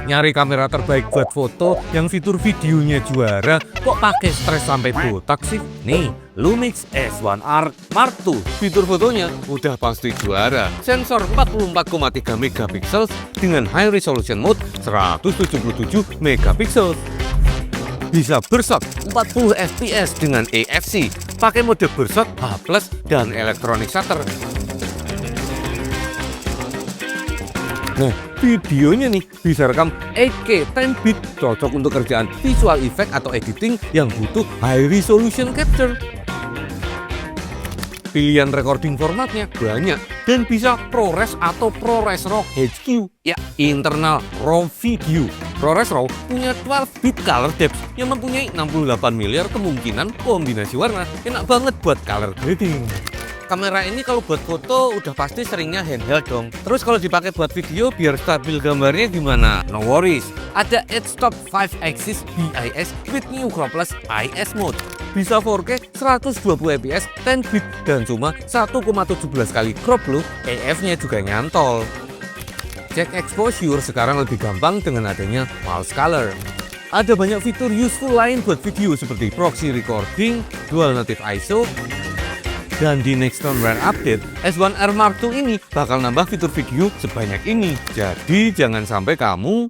Nyari kamera terbaik buat foto yang fitur videonya juara, kok pakai stres sampai botak sih? Nih, Lumix S1R Mark II. Fitur fotonya udah pasti juara. Sensor 44,3 megapiksel dengan high resolution mode 177 megapiksel. Bisa bershot 40 fps dengan AFC, pakai mode bershot H+ dan electronic shutter. Nah, videonya nih bisa rekam 8K 10-bit, cocok untuk kerjaan visual effect atau editing yang butuh high resolution capture. Pilihan recording formatnya banyak dan bisa ProRes atau ProRes RAW HQ, ya internal RAW video. ProRes RAW punya 12-bit color depth yang mempunyai 68 miliar kemungkinan kombinasi warna, enak banget buat color grading. Kamera ini kalau buat foto udah pasti seringnya handheld dong. Terus kalau dipakai buat video biar stabil gambarnya gimana? No worries, ada Edge Stop 5 Axis BIS with new cropless IS mode. Bisa 4K 120 fps 10-bit dan cuma 1,17 kali crop loh. AF-nya juga nyantol. Cek exposure sekarang lebih gampang dengan adanya mouse color. Ada banyak fitur useful lain buat video seperti proxy recording, dual native ISO, dan di next firmware update, S1R Mark II ini bakal nambah fitur video sebanyak ini. Jadi jangan sampai kamu